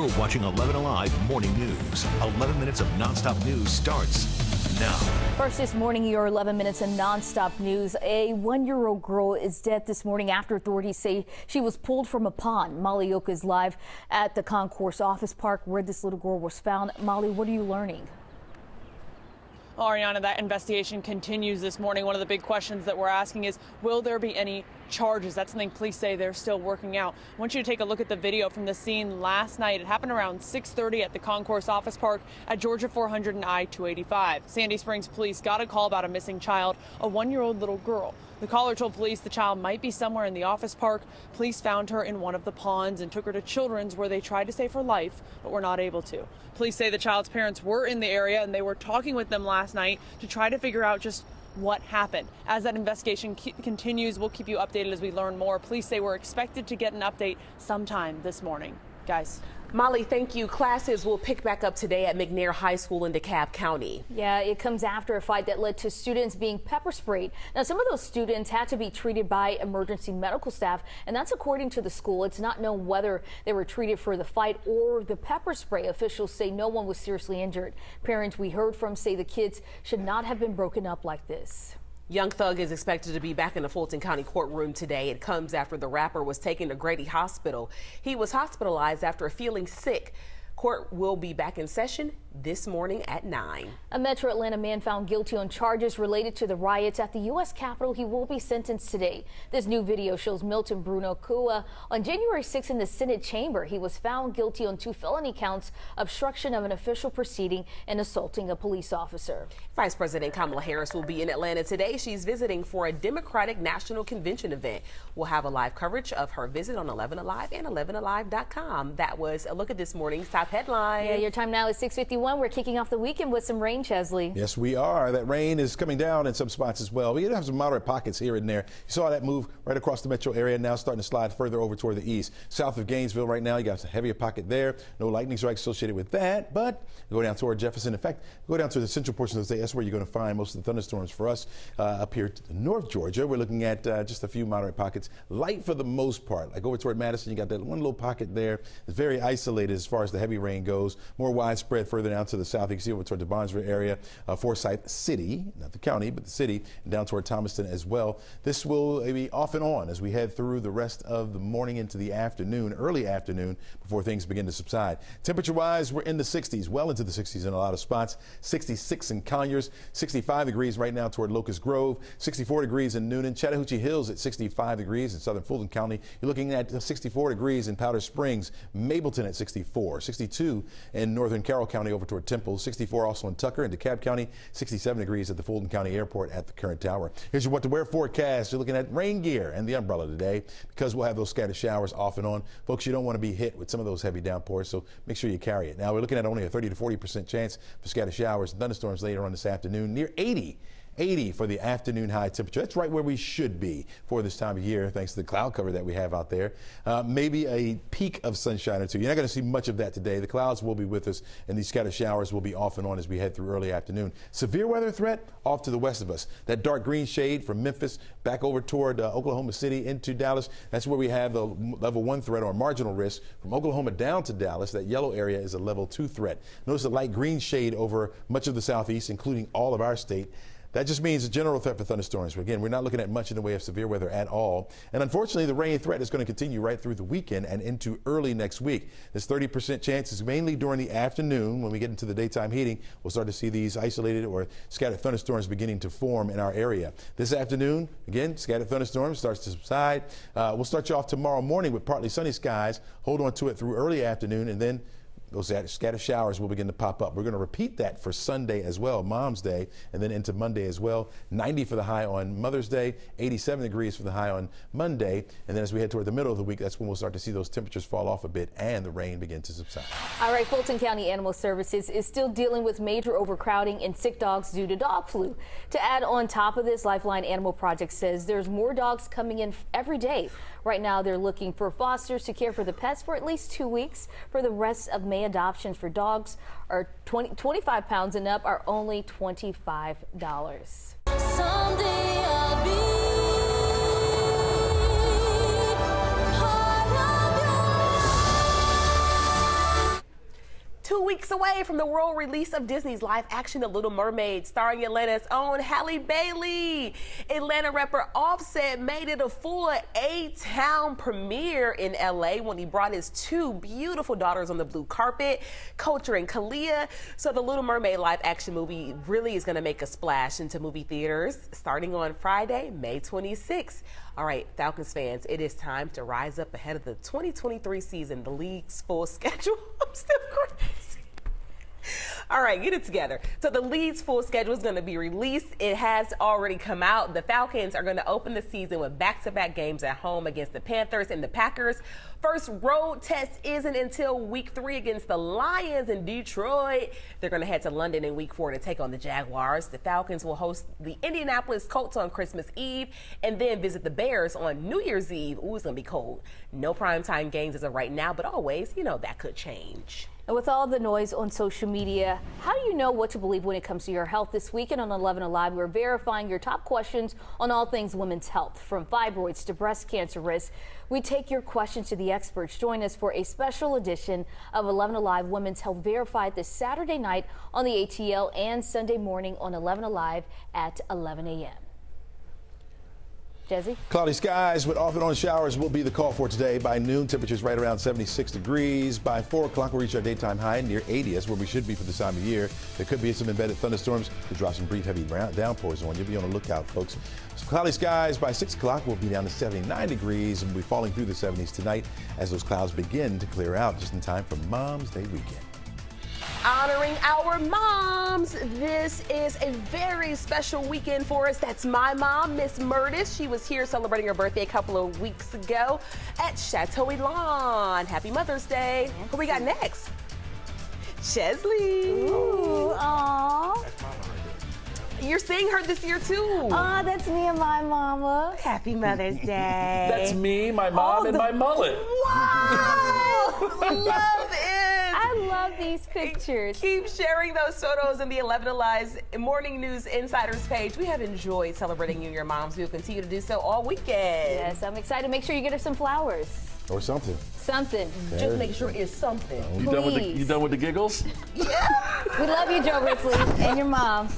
You're watching 11 Alive Morning News. 11 minutes of nonstop news starts now. First this morning, your 11 minutes of nonstop news. A 1-year-old girl is dead this morning after authorities say she was pulled from a pond. Molly Oka is live at the Concourse Office Park where this little girl was found. Molly, what are you learning? Ariana, that investigation continues this morning. One of the big questions that we're asking is, will there be any charges? That's something police say they're still working out. I want you to take a look at the video from the scene last night. It happened around 6:30 at the Concourse Office Park at Georgia 400 and I-285. Sandy Springs police got a call about a missing child, a 1-year-old little girl. The caller told police the child might be somewhere in the office park. Police found her in one of the ponds and took her to Children's, where they tried to save her life, but were not able to. Police say the child's parents were in the area and they were talking with them last night to try to figure out just what happened. As that investigation continues, we'll keep you updated as we learn more. Police say we're expected to get an update sometime this morning. Guys. Molly, thank you. Classes will pick back up today at McNair High School in DeKalb County. Yeah, it comes after a fight that led to students being pepper sprayed. Now, some of those students had to be treated by emergency medical staff, and that's according to the school. It's not known whether they were treated for the fight or the pepper spray. Officials say no one was seriously injured. Parents we heard from say the kids should not have been broken up like this. Young Thug is expected to be back in the Fulton County courtroom today. It comes after the rapper was taken to Grady Hospital. He was hospitalized after feeling sick. Court will be back in session this morning at 9. A Metro Atlanta man found guilty on charges related to the riots at the U.S. Capitol. He will be sentenced today. This new video shows Milton Bruno Kua on January 6 in the Senate chamber. He was found guilty on 2 felony counts, obstruction of an official proceeding and assaulting a police officer. Vice President Kamala Harris will be in Atlanta today. She's visiting for a Democratic National Convention event. We'll have a live coverage of her visit on 11 Alive and 11alive.com. That was a look at this morning's top headlines. Yeah, your time now is 6:51. We're kicking off the weekend with some rain, Chesley. Yes, we are. That rain is coming down in some spots as well. We have some moderate pockets here and there. You saw that move right across the metro area, now starting to slide further over toward the east. South of Gainesville right now, you got a heavier pocket there. No lightning strikes associated with that, but go down toward Jefferson. In fact, go down to the central portion of the state. That's where you're going to find most of the thunderstorms for us up here to North Georgia. We're looking at just a few moderate pockets, light for the most part. Like over toward Madison, you got that one little pocket there. It's very isolated as far as the heavy rain goes. More widespread further down to the south. You can see over toward the Bonsville area, Forsyth City, not the county, but the city, and down toward Thomaston as well. This will be off and on as we head through the rest of the morning into the afternoon, early afternoon, before things begin to subside. Temperature-wise, we're in the 60s, well into the 60s in a lot of spots. 66 in Conyers, 65 degrees right now toward Locust Grove, 64 degrees in Noonan, Chattahoochee Hills at 65 degrees in southern Fulton County. You're looking at 64 degrees in Powder Springs, Mableton at 64, 62 in northern Carroll County over toward Temple, 64 also in Tucker and DeKalb County, 67 degrees at the Fulton County Airport at the current tower. Here's your what to wear forecast. You're looking at rain gear and the umbrella today because we'll have those scattered showers off and on. Folks, you don't want to be hit with some of those heavy downpours, so make sure you carry it. Now, we're looking at only a 30 to 40% chance for scattered showers and thunderstorms later on this afternoon, near 80 for the afternoon high temperature. That's right where we should be for this time of year, thanks to the cloud cover that we have out there. Maybe a peak of sunshine or two. You're not going to see much of that today. The clouds will be with us, and these scattered showers will be off and on as we head through early afternoon. Severe weather threat off to the west of us. That dark green shade from Memphis back over toward Oklahoma City into Dallas. That's where we have the level 1 threat or marginal risk. From Oklahoma down to Dallas, that yellow area is a level 2 threat. Notice the light green shade over much of the southeast, including all of our state. That just means a general threat for thunderstorms. But again, we're not looking at much in the way of severe weather at all. And unfortunately, the rain threat is going to continue right through the weekend and into early next week. This 30% chance is mainly during the afternoon. When we get into the daytime heating, we'll start to see these isolated or scattered thunderstorms beginning to form in our area. This afternoon, again, scattered thunderstorms starts to subside. We'll start you off tomorrow morning with partly sunny skies. Hold on to it through early afternoon, and then those scattered showers will begin to pop up. We're going to repeat that for Sunday as well, Mom's Day, and then into Monday as well. 90 for the high on Mother's Day, 87 degrees for the high on Monday. And then as we head toward the middle of the week, that's when we'll start to see those temperatures fall off a bit and the rain begin to subside. All right, Fulton County Animal Services is still dealing with major overcrowding and sick dogs due to dog flu. To add on top of this, Lifeline Animal Project says there's more dogs coming in every day. Right now, they're looking for fosters to care for the pets for at least 2 weeks. For the rest of May, adoptions for dogs are 25 pounds and up are only $25. Someday I'll be part of your 2 weeks away from the world release of Disney's live action The Little Mermaid, starring Atlanta's own Halle Bailey. Atlanta rapper Offset made it a full A-Town premiere in LA when he brought his 2 beautiful daughters on the blue carpet, Culture and Kalia. So the Little Mermaid live action movie really is going to make a splash into movie theaters starting on Friday, May 26th. All right, Falcons fans, it is time to rise up ahead of the 2023 season, the league's full schedule. I'm still crazy. All right, get it together. So the league's full schedule is going to be released. It has already come out. The Falcons are going to open the season with back-to-back games at home against the Panthers and the Packers. First road test isn't until week 3 against the Lions in Detroit. They're going to head to London in week 4 to take on the Jaguars. The Falcons will host the Indianapolis Colts on Christmas Eve and then visit the Bears on New Year's Eve. Ooh, it's going to be cold. No primetime games as of right now, but always, that could change. And with all the noise on social media, how do you know what to believe when it comes to your health? This weekend on 11 Alive, we're verifying your top questions on all things women's health, from fibroids to breast cancer risk. We take your questions to the experts. Join us for a special edition of 11 Alive Women's Health Verified this Saturday night on the ATL and Sunday morning on 11 Alive at 11 a.m. Jesse? Cloudy skies with off and on showers will be the call for today. By noon, temperatures right around 76 degrees. By 4 o'clock, we'll reach our daytime high near 80. That's where we should be for this time of year. There could be some embedded thunderstorms to drop some brief heavy downpours on you. Be on the lookout, folks. So cloudy skies by 6 o'clock will be down to 79 degrees and we'll be falling through the 70s tonight as those clouds begin to clear out just in time for Mom's Day weekend. Honoring our moms. This is a very special weekend for us. That's my mom, Miss Murtis. She was here celebrating her birthday a couple of weeks ago at Chateau Elan. Happy Mother's Day. Who we got next? Chesley. Ooh, aw. You're seeing her this year too. Aw, that's me and my mama. Happy Mother's Day. That's me, my mom, and my mullet. Wow! Love it. I love these pictures. Keep sharing those photos in the 11 Alive's Morning News Insiders page. We have enjoyed celebrating you and your moms. We will continue to do so all weekend. Yes, I'm excited. Make sure you get her some flowers. Or something. Something. Just make sure it's something. You done with the giggles? We love you, Joe Ripley, and your mom.